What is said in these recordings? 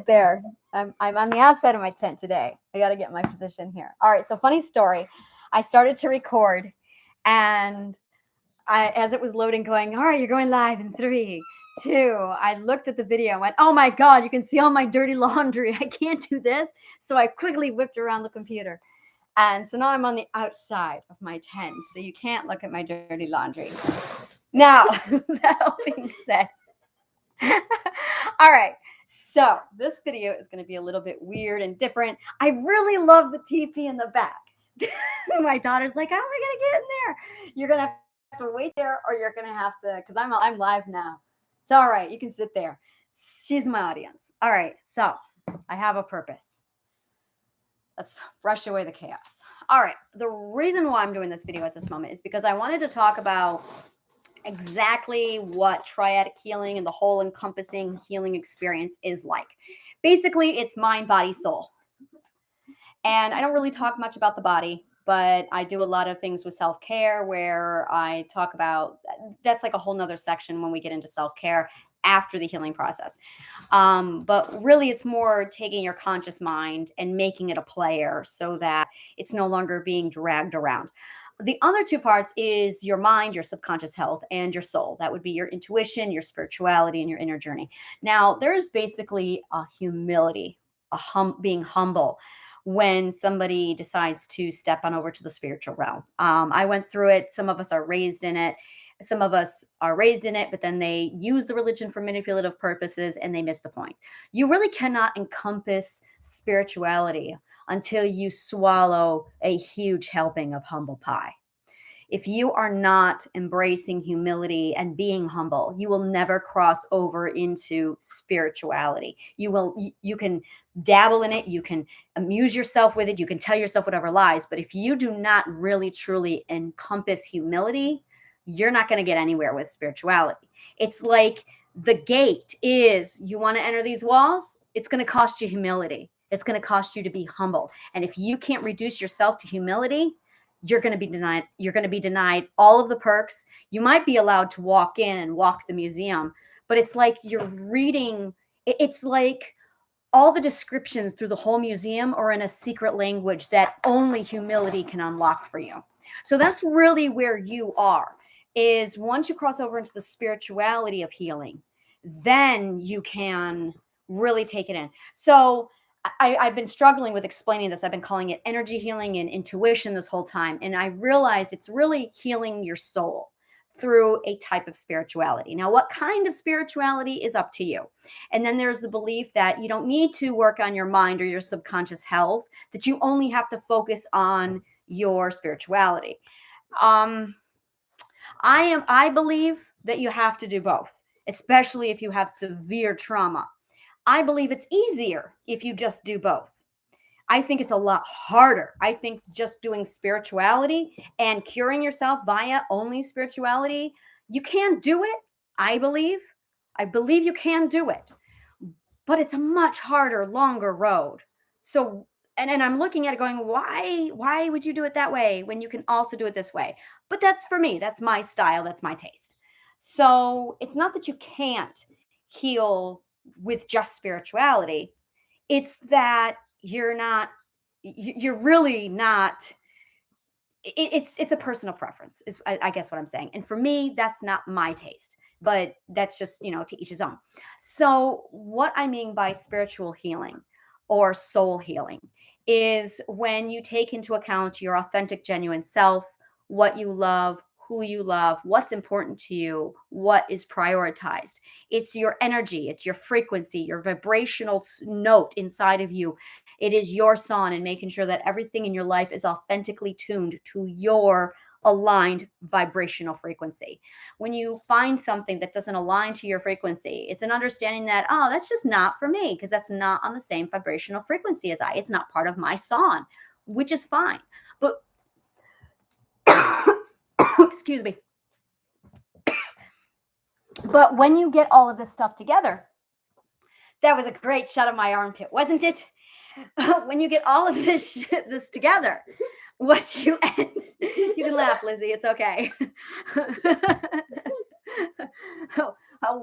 There. I'm on the outside of my tent today. I got to get my position here. All right. So funny story. I started to record, and as it was loading, going, all right, you're going live in 3, 2. I looked at the video and went, oh my God, you can see all my dirty laundry. I can't do this. So I quickly whipped around the computer. And so now I'm on the outside of my tent. So you can't look at my dirty laundry. Now, that all being said, all right. So this video is going to be a little bit weird and different. I really love the teepee in the back. My daughter's like, how am I going to get in there? You're going to have to wait there, or you're going to have to, because I'm live now. It's all right. You can sit there. She's my audience. All right. So I have a purpose. Let's brush away the chaos. All right. The reason why I'm doing this video at this moment is because I wanted to talk about exactly what triadic healing and the whole encompassing healing experience is like. Basically, it's mind, body, soul. And I don't really talk much about the body, but I do a lot of things with self-care where I talk about, that's like a whole nother section when we get into self-care after the healing process. But really it's more taking your conscious mind and making it a player so that it's no longer being dragged around. The other 2 parts is your mind, your subconscious health, and your soul. That would be your intuition, your spirituality, and your inner journey. Now, there's basically a humility, being humble when somebody decides to step on over to the spiritual realm. I went through it. Some of us are raised in it. Some of us are raised in it, but then they use the religion for manipulative purposes and they miss the point. You really cannot encompass spirituality until you swallow a huge helping of humble pie. If you are not embracing humility and being humble, you will never cross over into spirituality. You can dabble in it, you can amuse yourself with it, you can tell yourself whatever lies, but if you do not really truly encompass humility, you're not going to get anywhere with spirituality. It's like the gate is, you want to enter these walls, it's going to cost you humility. It's going to cost you to be humble. And if you can't reduce yourself to humility, you're going to be denied. You're going to be denied all of the perks. You might be allowed to walk in and walk the museum, but it's like you're reading. It's like all the descriptions through the whole museum are in a secret language that only humility can unlock for you. So that's really where you are, is once you cross over into the spirituality of healing, then you can really take it in. So I've been struggling with explaining this. I've been calling it energy healing and intuition this whole time. And I realized it's really healing your soul through a type of spirituality. Now, what kind of spirituality is up to you. And then there's the belief that you don't need to work on your mind or your subconscious health, that you only have to focus on your spirituality. I believe that you have to do both, especially if you have severe trauma. I believe it's easier if you just do both. I think it's a lot harder. I think just doing spirituality and curing yourself via only spirituality, you can do it. I believe you can do it, but it's a much harder, longer road. So, and I'm looking at it going, why would you do it that way when you can also do it this way? But that's for me. That's my style. That's my taste. So it's not that you can't heal with just spirituality. It's that you're really not, it's a personal preference is I guess what I'm saying. And for me, that's not my taste, but that's just, to each his own. So what I mean by spiritual healing or soul healing is when you take into account your authentic, genuine self, what you love, who you love, what's important to you, what is prioritized. It's your energy, it's your frequency, your vibrational note inside of you. It is your song, and making sure that everything in your life is authentically tuned to your aligned vibrational frequency. When you find something that doesn't align to your frequency, it's an understanding that, oh, that's just not for me, because that's not on the same vibrational frequency as it's not part of my song, which is fine. But excuse me. But when you get all of this stuff together, that was a great shot of my armpit, wasn't it? When you get all of this together, what you can laugh, Lizzie. It's okay.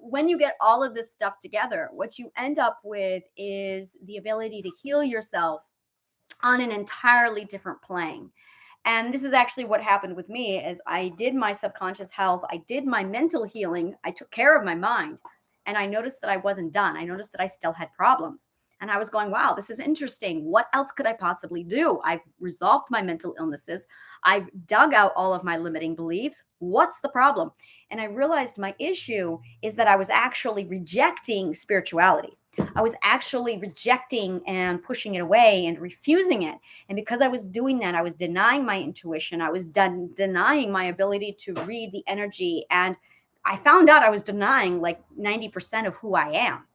When you get all of this stuff together, what you end up with is the ability to heal yourself on an entirely different plane. And this is actually what happened with me is I did my subconscious health, I did my mental healing, I took care of my mind, and I noticed that I wasn't done. I noticed that I still had problems. And I was going, wow, this is interesting. What else could I possibly do? I've resolved my mental illnesses. I've dug out all of my limiting beliefs. What's the problem? And I realized my issue is that I was actually rejecting spirituality. I was actually rejecting and pushing it away and refusing it. And because I was doing that, I was denying my intuition. I was denying my ability to read the energy. And I found out I was denying like 90% of who I am.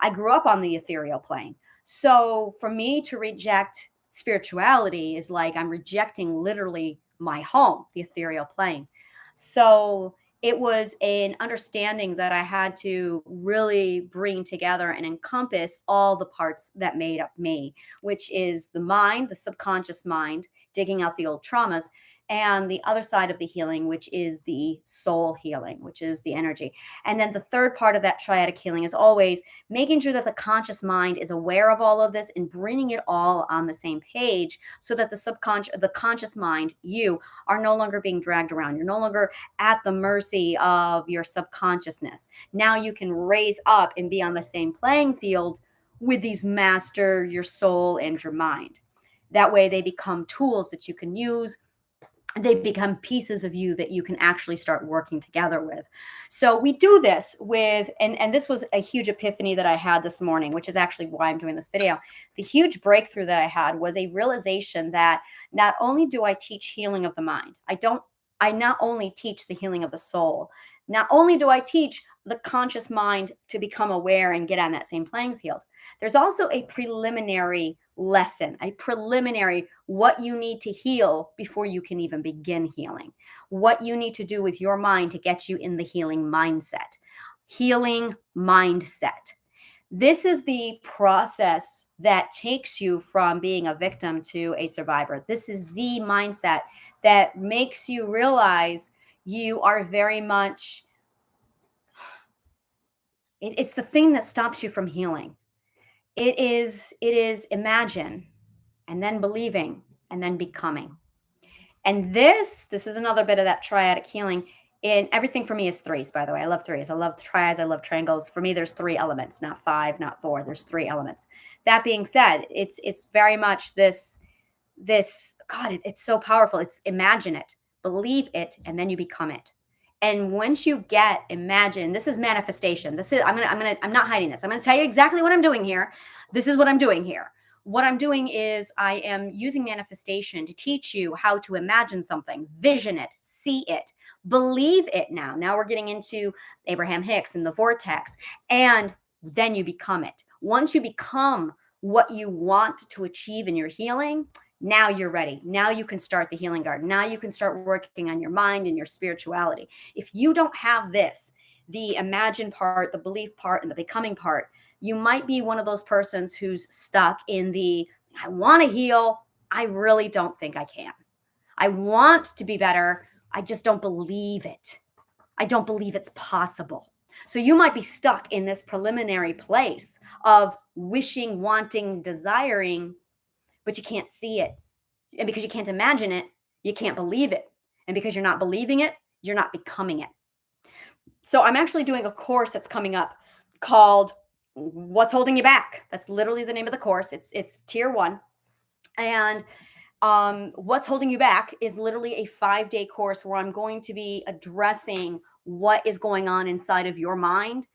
I grew up on the ethereal plane. So for me to reject spirituality is like I'm rejecting literally my home, the ethereal plane. So it was an understanding that I had to really bring together and encompass all the parts that made up me, which is the mind, the subconscious mind, digging out the old traumas, and the other side of the healing, which is the soul healing, which is the energy. And then the third part of that triadic healing is always making sure that the conscious mind is aware of all of this and bringing it all on the same page so that the conscious mind, you are no longer being dragged around. You're no longer at the mercy of your subconsciousness. Now you can raise up and be on the same playing field with these master, your soul and your mind. That way they become tools that you can use. They become pieces of you that you can actually start working together with. So we do this with, and this was a huge epiphany that I had this morning, which is actually why I'm doing this video. The huge breakthrough that I had was a realization that not only do I teach healing of the mind, I not only teach the healing of the soul, not only do I teach the conscious mind to become aware and get on that same playing field, there's also a preliminary lesson, a preliminary what you need to heal before you can even begin healing, what you need to do with your mind to get you in the healing mindset. Healing mindset. This is the process that takes you from being a victim to a survivor. This is the mindset that makes you realize you are very much, it's the thing that stops you from healing. It is imagine and then believing and then becoming. And this is another bit of that triadic healing. And everything for me is threes, by the way. I love threes. I love triads. I love triangles. For me, there's three elements, not five, not four. There's three elements. That being said, it's very much this God, it's so powerful. It's imagine it, believe it, and then you become it. And once you imagine, this is manifestation. I'm not hiding this. I'm gonna tell you exactly what I'm doing here. This is what I'm doing here. What I'm doing is I am using manifestation to teach you how to imagine something, vision it, see it, believe it now. Now we're getting into Abraham Hicks and the vortex, and then you become it. Once you become what you want to achieve in your healing, now you're ready. Now you can start the healing garden. Now you can start working on your mind and your spirituality. If you don't have this, the imagine part, the belief part, and the becoming part, you might be one of those persons who's stuck in the, I want to heal. I really don't think I can. I want to be better. I just don't believe it. I don't believe it's possible. So you might be stuck in this preliminary place of wishing, wanting, desiring, but you can't see it. And because you can't imagine it, you can't believe it. And because you're not believing it, you're not becoming it. So I'm actually doing a course that's coming up called What's Holding You Back. That's literally the name of the course. It's tier 1. And What's Holding You Back is literally a 5-day course where I'm going to be addressing what is going on inside of your mind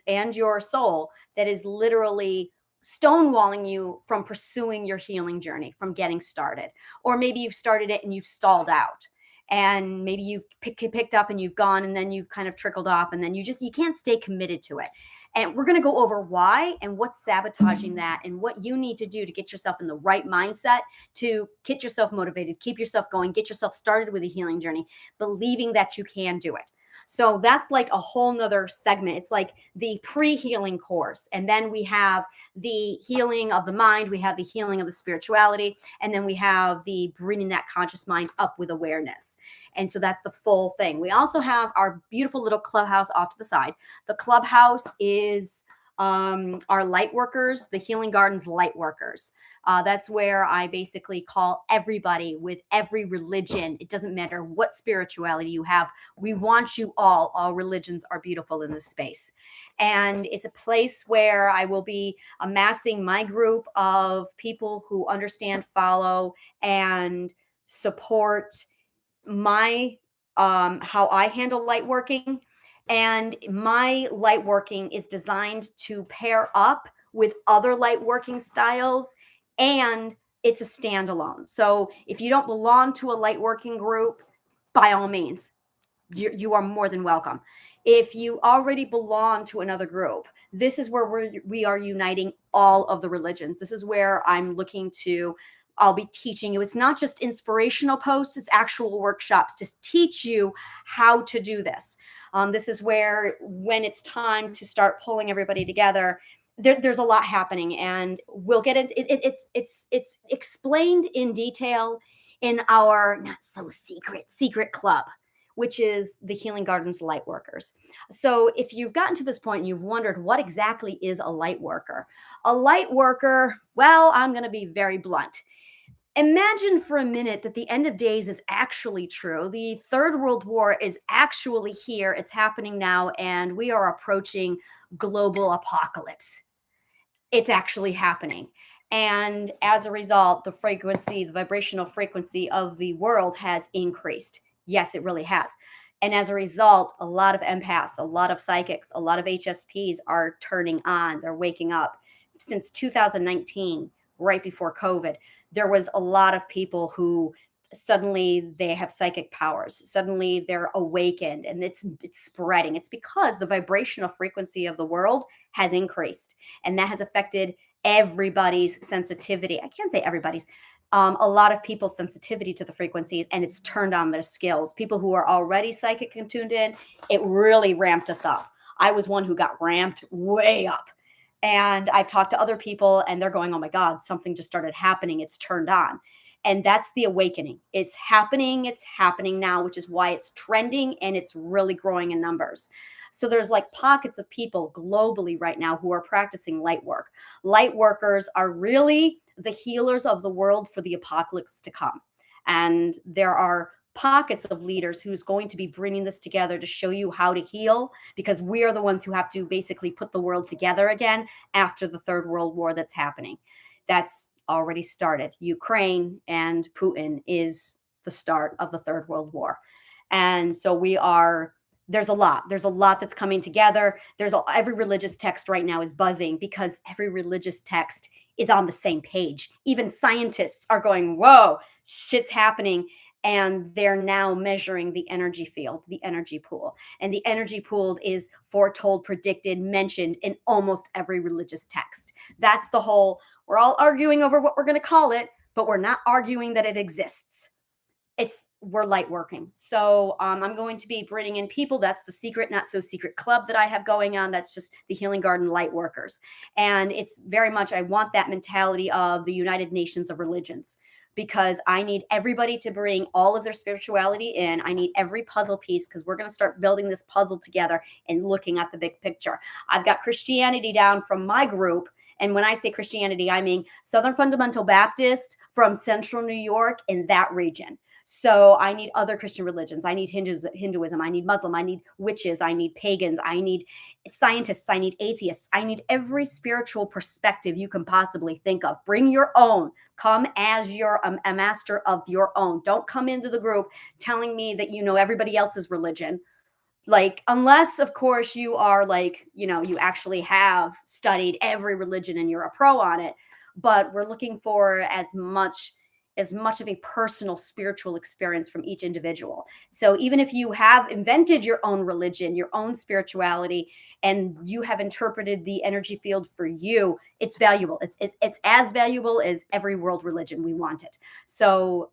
and your soul that is literally stonewalling you from pursuing your healing journey, from getting started. Or maybe you've started it and you've stalled out. And maybe you've picked up and you've gone and then you've kind of trickled off and then you can't stay committed to it. And we're going to go over why and what's sabotaging that and what you need to do to get yourself in the right mindset, to get yourself motivated, keep yourself going, get yourself started with a healing journey, believing that you can do it. So that's like a whole nother segment. It's like the pre-healing course. And then we have the healing of the mind, we have the healing of the spirituality, and then we have the bringing that conscious mind up with awareness. And so that's the full thing. We also have our beautiful little clubhouse off to the side. The clubhouse is our light workers, the Healing Gardens light workers. That's where I basically call everybody with every religion. It doesn't matter what spirituality you have. We want you all. All religions are beautiful in this space. And it's a place where I will be amassing my group of people who understand, follow, and support my how I handle light working. And my light working is designed to pair up with other light working styles, and it's a standalone. So if you don't belong to a light working group, by all means, you are more than welcome. If you already belong to another group, this is where we are uniting all of the religions. This is where I'm looking to, I'll be teaching you. It's not just inspirational posts, it's actual workshops to teach you how to do this. This is where, when it's time to start pulling everybody together, there's a lot happening, and we'll get it. It's explained in detail in our not so secret club, which is the Healing Gardens light workers. So if you've gotten to this point and you've wondered what exactly is a light worker, well, I'm going to be very blunt. Imagine for a minute that the end of days is actually true. The Third World War is actually here. It's happening now, and we are approaching global apocalypse. It's actually happening. And as a result, the vibrational frequency of the world has increased. Yes, it really has. And as a result, a lot of empaths, a lot of psychics, a lot of HSPs are turning on. They're waking up. Since 2019, right before COVID, there was a lot of people who suddenly they have psychic powers. Suddenly they're awakened, and it's spreading. It's because the vibrational frequency of the world has increased, and that has affected everybody's sensitivity. I can't say everybody's. A lot of people's sensitivity to the frequencies, and it's turned on their skills. People who are already psychic and tuned in, it really ramped us up. I was one who got ramped way up. And I've talked to other people, and they're going, oh my God, something just started happening. It's turned on. And that's the awakening. It's happening now, which is why it's trending, and it's really growing in numbers. So there's like pockets of people globally right now who are practicing light work. Light workers are really the healers of the world for the apocalypse to come. And there are pockets of leaders who's going to be bringing this together to show you how to heal, because we are the ones who have to basically put the world together again after the Third World War that's happening. That's already started. Ukraine and Putin is the start of the Third World War. And so there's a lot that's coming together. Every religious text right now is buzzing, because every religious text is on the same page. Even scientists are going, whoa, shit's happening. And they're now measuring the energy field, the energy pool. And the energy pool is foretold, predicted, mentioned in almost every religious text. That's the whole, we're all arguing over what we're going to call it, but we're not arguing that it exists. We're light working. So I'm going to be bringing in people. That's the secret, not so secret club that I have going on. That's just the Healing Garden light workers. And it's very much, I want that mentality of the United Nations of religions, because I need everybody to bring all of their spirituality in. I need every puzzle piece, because we're going to start building this puzzle together and looking at the big picture. I've got Christianity down from my group. And when I say Christianity, I mean Southern Fundamental Baptist from Central New York, in that region. So I need other Christian religions. I need Hinduism. I need Muslim. I need witches. I need pagans. I need scientists. I need atheists. I need every spiritual perspective you can possibly think of. Bring your own. Come as you're a master of your own. Don't come into the group telling me that you know everybody else's religion. Like, unless, of course, you are like, you actually have studied every religion and you're a pro on it. But we're looking for as much as much of a personal spiritual experience from each individual. So even if you have invented your own religion, your own spirituality, and you have interpreted the energy field for you, it's valuable. It's as valuable as every world religion. We want it. So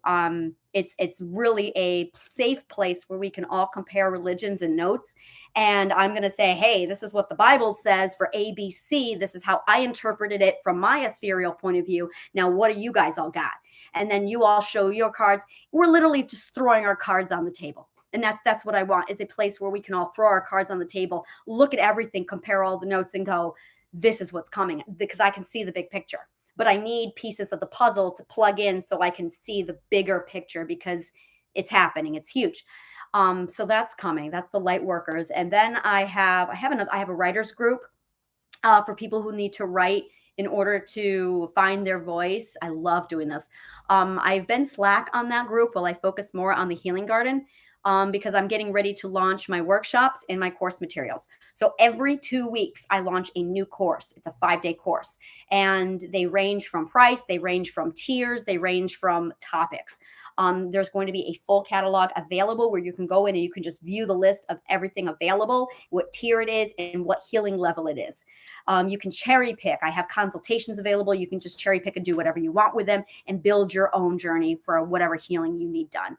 it's really a safe place where we can all compare religions and notes. And I'm going to say, hey, this is what the Bible says for ABC. This is how I interpreted it from my ethereal point of view. Now, what do you guys all got? And then you all show your cards. We're literally just throwing our cards on the table. And that's what I want, is a place where we can all throw our cards on the table, look at everything, compare all the notes, and go, this is what's coming, because I can see the big picture. But I need pieces of the puzzle to plug in so I can see the bigger picture, because it's happening. It's huge. So that's coming. That's the light workers. And then I have a writers group for people who need to write in order to find their voice. I love doing this. I've been slack on that group while I focus more on the healing garden, because I'm getting ready to launch my workshops and my course materials. So every 2 weeks, I launch a new course. It's a 5-day course, and they range from price, they range from tiers, they range from topics. There's going to be a full catalog available where you can go in and you can just view the list of everything available, what tier it is, and what healing level it is. You can cherry pick. I have consultations available. You can just cherry pick and do whatever you want with them and build your own journey for whatever healing you need done.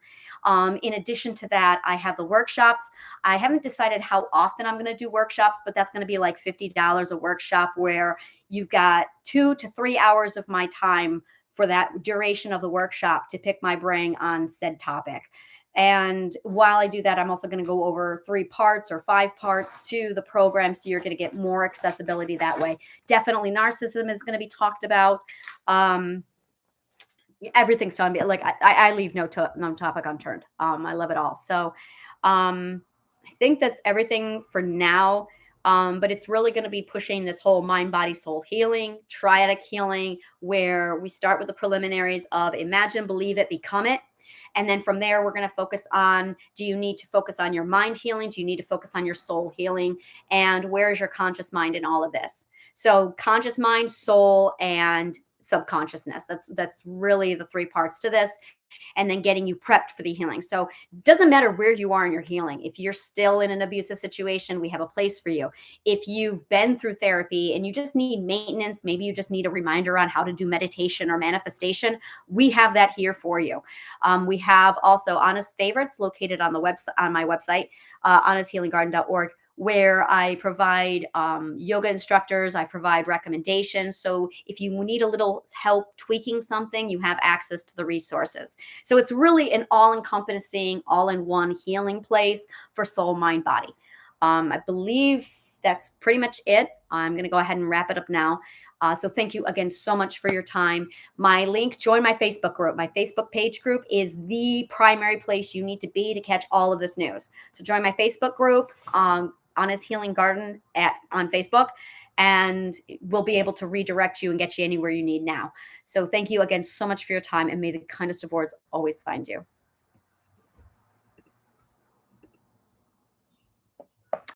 In addition to that, I have the workshops. I haven't decided how often I'm going to do workshops, but that's going to be like $50 a workshop, where you've got 2 to 3 hours of my time for that duration of the workshop to pick my brain on said topic. And while I do that, I'm also going to go over 3 parts or 5 parts to the program. So you're going to get more accessibility that way. Definitely narcissism is going to be talked about. Everything's on me. Like I leave no topic unturned. I love it all. So I think that's everything for now. But it's really going to be pushing this whole mind, body, soul healing, triadic healing, where we start with the preliminaries of imagine, believe it, become it. And then from there, we're going to focus on, do you need to focus on your mind healing? Do you need to focus on your soul healing? And where is your conscious mind in all of this? So conscious mind, soul, and subconsciousness. That's really the 3 parts to this. And then getting you prepped for the healing. So it doesn't matter where you are in your healing. If you're still in an abusive situation, we have a place for you. If you've been through therapy and you just need maintenance, maybe you just need a reminder on how to do meditation or manifestation, we have that here for you. We have also Honest Favorites located on the website, on my website, honesthealinggarden.org, where I provide yoga instructors, I provide recommendations. So if you need a little help tweaking something, you have access to the resources. So it's really an all-encompassing, all-in-one healing place for soul, mind, body. I believe that's pretty much it. I'm going to go ahead and wrap it up now. So thank you again so much for your time. My link, join my Facebook group. My Facebook page group is the primary place you need to be to catch all of this news. So join my Facebook group, Honest Healing Garden on Facebook, and we'll be able to redirect you and get you anywhere you need now. So thank you again so much for your time, and may the kindest of words always find you.